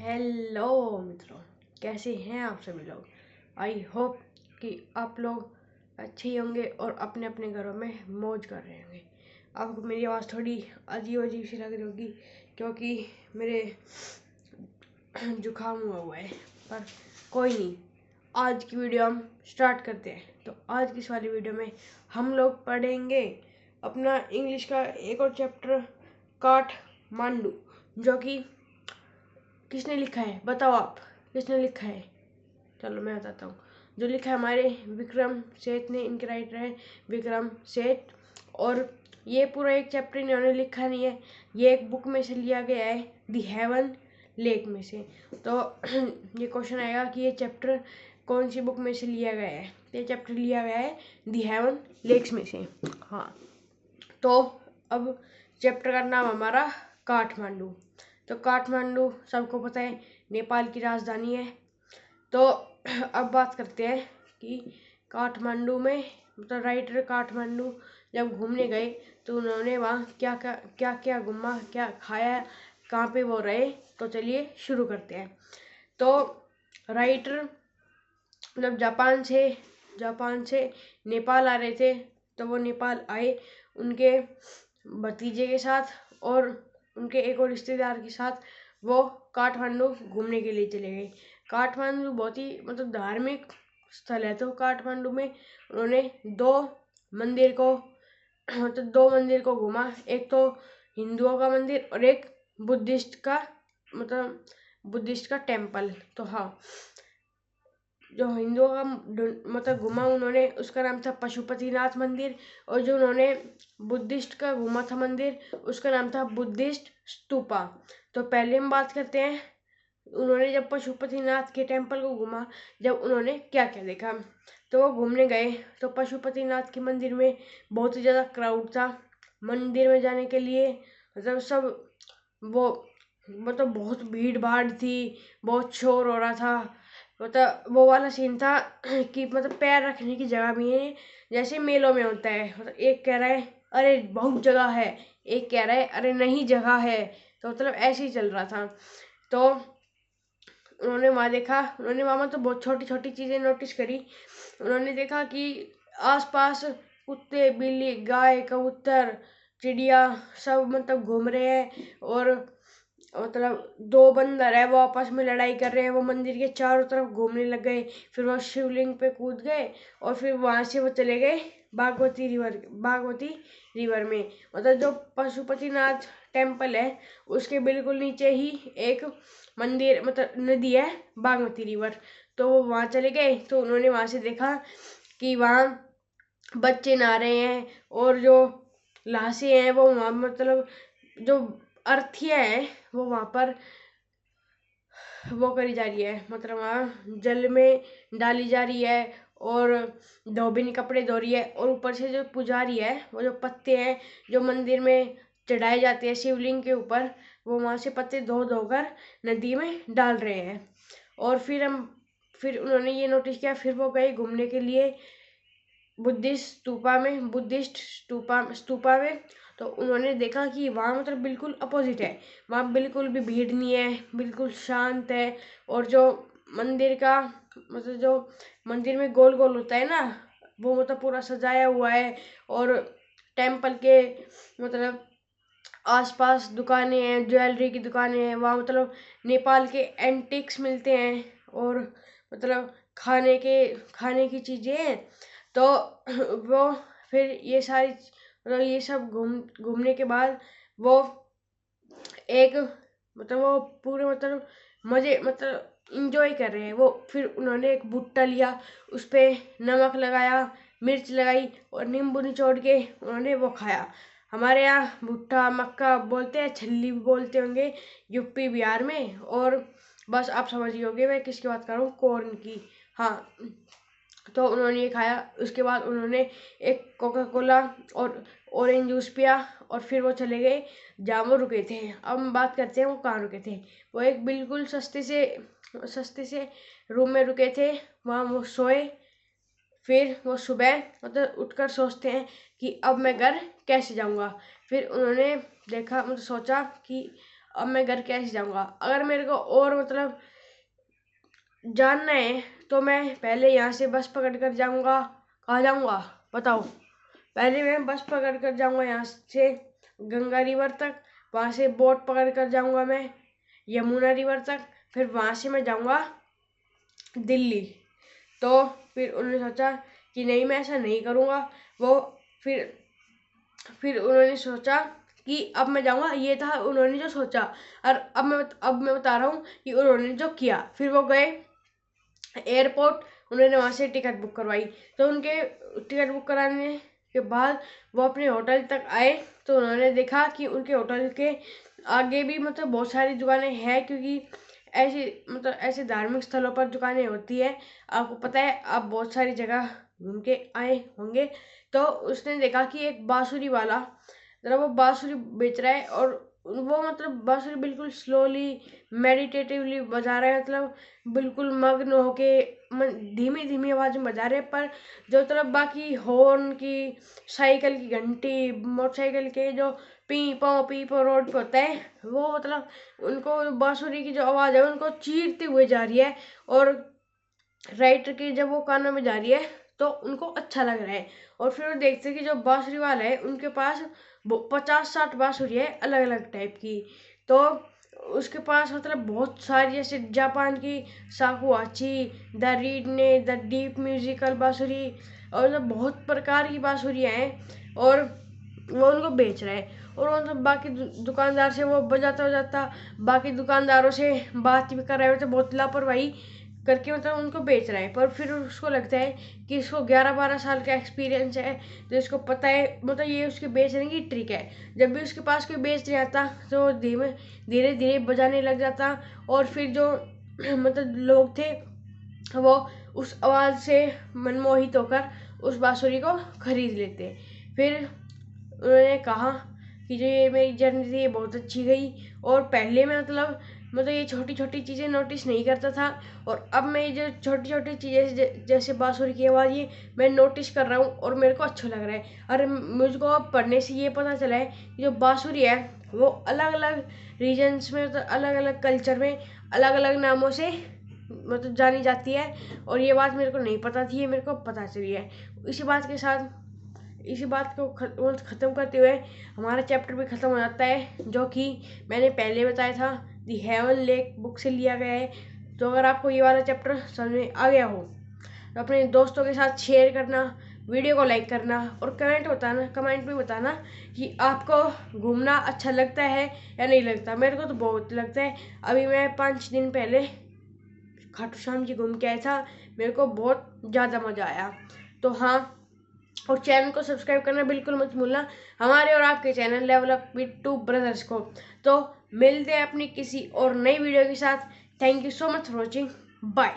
Hello मित्रों, कैसे हैं आप सभी लोग। आई होप कि आप लोग अच्छे ही होंगे और अपने अपने घरों में मौज कर रहे होंगे। आपको मेरी आवाज़ थोड़ी अजीब अजीब सी लग रही होगी क्योंकि मेरे जुकाम हुआ है, पर कोई नहीं। आज की वीडियो हम स्टार्ट करते हैं। तो आज की इस वाली वीडियो में हम लोग पढ़ेंगे अपना इंग्लिश का एक और चैप्टर, काठमांडू, जो कि किसने लिखा है बताओ आप, किसने लिखा है। चलो मैं बताता हूँ। जो लिखा है हमारे विक्रम सेठ ने, इनके राइटर है विक्रम सेठ। और ये पूरा एक चैप्टर इन्होंने लिखा नहीं है, ये एक बुक में से लिया गया है, दी हेवन लेक में से। तो ये क्वेश्चन आएगा कि ये चैप्टर कौन सी बुक में से लिया गया है। ये चैप्टर लिया गया है दी हेवन लेक्स में से। हाँ, तो अब चैप्टर का नाम हमारा काठमांडू। तो काठमांडू सबको पता है नेपाल की राजधानी है। तो अब बात करते हैं कि काठमांडू में मतलब राइटर काठमांडू जब घूमने गए तो उन्होंने वहाँ क्या क्या क्या घूमा, क्या खाया, कहाँ पे वो रहे। तो चलिए शुरू करते हैं। तो राइटर जब जापान से नेपाल आ रहे थे, तो वो नेपाल आए उनके भतीजे के साथ और उनके एक और रिश्तेदार के साथ। वो काठमांडू घूमने के लिए चले गए। काठमांडू बहुत ही मतलब धार्मिक स्थल है। तो काठमांडू में उन्होंने दो मंदिर को घूमा। एक तो हिंदुओं का मंदिर और एक बुद्धिस्ट का टेम्पल। तो हाँ, जो हिंदुओं का मतलब घूमा उन्होंने, उसका नाम था पशुपतिनाथ मंदिर। और जो उन्होंने बुद्धिस्ट का घूमा था मंदिर, उसका नाम था बुद्धिस्ट स्तूपा। तो पहले हम बात करते हैं उन्होंने जब पशुपतिनाथ के टेम्पल को घूमा, जब उन्होंने क्या क्या देखा। तो वो घूमने गए तो पशुपतिनाथ के मंदिर में बहुत ही ज़्यादा क्राउड था मंदिर में जाने के लिए। मतलब सब वो मतलब बहुत भीड़ भाड़ थी, बहुत शोर हो रहा था। मतलब वो वाला सीन था कि मतलब पैर रखने की जगह भी है, जैसे मेलों में होता है। मतलब एक कह रहा है अरे बहुत जगह है, एक कह रहा है अरे नहीं जगह है। तो मतलब ऐसे ही चल रहा था। तो उन्होंने वहाँ देखा, उन्होंने वहाँ मतलब बहुत छोटी छोटी चीज़ें नोटिस करी। उन्होंने देखा कि आसपास कुत्ते, बिल्ली, गाय, कबूतर, चिड़िया सब मतलब घूम रहे हैं। और मतलब दो बंदर है वो आपस में लड़ाई कर रहे हैं। वो मंदिर के चारों तरफ घूमने लग गए। फिर वो शिवलिंग पे कूद गए और फिर वहाँ से वो चले गए बागमती रिवर में। मतलब जो पशुपतिनाथ टेम्पल है उसके बिल्कुल नीचे ही एक मंदिर मतलब नदी है, बागमती रिवर। तो वो वहाँ चले गए तो उन्होंने वहाँ से देखा कि वहाँ बच्चे नहा रहे हैं और जो लाशें हैं वो वहाँ मतलब जो अर्थियाँ हैं वो वहाँ पर वो करी जा रही है, मतलब वहाँ जल में डाली जा रही है। और धोबिनी कपड़े धो रही है। और ऊपर से जो पुजारी है वो जो पत्ते हैं जो मंदिर में चढ़ाए जाते हैं शिवलिंग के ऊपर, वो वहाँ से पत्ते धो धोकर नदी में डाल रहे हैं। और फिर उन्होंने ये नोटिस किया। फिर वो गए घूमने के लिए बुद्धिस्ट स्तूपा में। तो उन्होंने देखा कि वहाँ मतलब बिल्कुल अपोजिट है। वहाँ बिल्कुल भी भीड़ नहीं है, बिल्कुल शांत है। और जो मंदिर का मतलब जो मंदिर में गोल गोल होता है ना, वो मतलब पूरा सजाया हुआ है। और टेम्पल के मतलब आसपास दुकानें हैं, ज्वेलरी की दुकानें हैं। वहाँ मतलब नेपाल के एंटिक्स मिलते हैं और मतलब खाने की चीज़ें हैं। तो वो फिर ये सारी मतलब ये सब घूमने के बाद वो एक मतलब वो पूरे मतलब मज़े मतलब इंजॉय कर रहे हैं वो। फिर उन्होंने एक भुट्टा लिया, उस पर नमक लगाया, मिर्च लगाई और नींबू निचोड़ के उन्होंने वो खाया। हमारे यहाँ भुट्टा मक्का बोलते हैं, छल्ली भी बोलते होंगे यूपी बिहार में। और बस आप समझ गए होंगे मैं किसकी बात कर रहा हूँ, कॉर्न की। हाँ, तो उन्होंने ये खाया। उसके बाद उन्होंने एक कोका कोला और ऑरेंज जूस पिया और फिर वो चले गए जहाँ वो रुके थे। अब हम बात करते हैं वो कहाँ रुके थे। वो एक बिल्कुल सस्ते से रूम में रुके थे। वहाँ वो सोए। फिर वो सुबह मतलब उठकर सोचते हैं कि अब मैं घर कैसे जाऊँगा। फिर उन्होंने देखा मतलब सोचा कि अब मैं घर कैसे जाऊँगा। अगर मेरे को और मतलब जानना है तो मैं पहले यहाँ से बस पकड़ कर जाऊँगा। कहाँ जाऊँगा बताओ। पहले मैं बस पकड़ कर जाऊँगा यहाँ से गंगा रिवर तक, वहाँ से बोट पकड़ कर जाऊँगा मैं यमुना रिवर तक, फिर वहाँ से मैं जाऊँगा दिल्ली। तो फिर उन्होंने सोचा कि नहीं मैं ऐसा नहीं करूँगा। वो फिर उन्होंने सोचा कि अब मैं जाऊँगा, ये था उन्होंने जो सोचा। और अब मैं बता रहा हूँ कि उन्होंने जो किया। फिर वो गए एयरपोर्ट, उन्होंने वहाँ से टिकट बुक करवाई। तो उनके टिकट बुक कराने के बाद वो अपने होटल तक आए तो उन्होंने देखा कि उनके होटल के आगे भी मतलब बहुत सारी दुकानें हैं, क्योंकि ऐसे धार्मिक स्थलों पर दुकानें होती है। आपको पता है, आप बहुत सारी जगह घूम के आए होंगे। तो उसने देखा कि एक बांसुरी वाला जरा वो बांसुरी बेच रहा है, और वो मतलब बांसुरी बिल्कुल स्लोली मेडिटेटिवली बजा रहा है, मतलब बिल्कुल मग्न होके धीमी धीमी आवाज में बजा रहे हैं। पर जो तरफ बाकी हॉर्न की, साइकिल की घंटी, मोटरसाइकिल के जो पी पो रोड पे होता है, वो मतलब उनको बांसुरी की जो आवाज है उनको चीरते हुए जा रही है। और राइटर की जब वो कानों में जा रही है तो उनको अच्छा लग रहा है। और फिर वो देखते हैं कि जो बांसुरी वाला है उनके पास 50-60 बांसुरी है अलग अलग टाइप की। तो उसके पास मतलब बहुत सारी, जैसे जापान की साकुआची, द रीड ने, द डीप म्यूजिकल बांसुरी, और मतलब बहुत प्रकार की बांसुरियाँ हैं। और वो उनको बेच रहा है। और वो मतलब बाकी दुकानदार से वो बजाता बाकी दुकानदारों से बात भी कर रहे होते, बहुत लापरवाही करके मतलब उनको बेच रहा है। पर फिर उसको लगता है कि इसको 11-12 साल का एक्सपीरियंस है, तो इसको पता है मतलब ये उसके बेचने की ट्रिक है। जब भी उसके पास कोई बेच नहीं आता तो धीरे धीरे बजाने लग जाता। और फिर जो मतलब लोग थे वो उस आवाज़ से मनमोहित होकर उस बांसुरी को खरीद लेते। फिर उन्होंने कहा कि जो ये मेरी जर्नी थी ये बहुत अच्छी गई। और पहले मैं मतलब ये छोटी छोटी चीज़ें नोटिस नहीं करता था, और अब मैं ये जो छोटी छोटी चीज़ें जैसे बांसुरी की आवाज़ ये मैं नोटिस कर रहा हूँ और मेरे को अच्छा लग रहा है। और मुझको अब पढ़ने से ये पता चला है कि जो बांसुरी है वो अलग अलग रीजन्स में, मतलब अलग अलग कल्चर में अलग अलग नामों से मतलब जानी जाती है। और ये बात मेरे को नहीं पता थी, ये मेरे को पता चली है। इसी बात को ख़त्म करते हुए हमारा चैप्टर भी ख़त्म हो जाता है, जो कि मैंने पहले बताया था दी हेवन लेक बुक से लिया गया है। तो अगर आपको ये वाला चैप्टर समझ में आ गया हो तो अपने दोस्तों के साथ शेयर करना, वीडियो को लाइक करना, और कमेंट में बताना कि आपको घूमना अच्छा लगता है या नहीं लगता। मेरे को तो बहुत लगता है। अभी मैं 5 दिन पहले खाटू श्याम जी घूम के आया था, मेरे को बहुत ज़्यादा मज़ा आया। तो हाँ, और चैनल को सब्सक्राइब करना बिल्कुल मत भूलना, हमारे और आपके channel level up with two brothers को। तो मिलते हैं अपनी किसी और नई वीडियो के साथ। Thank you so much for watching. Bye.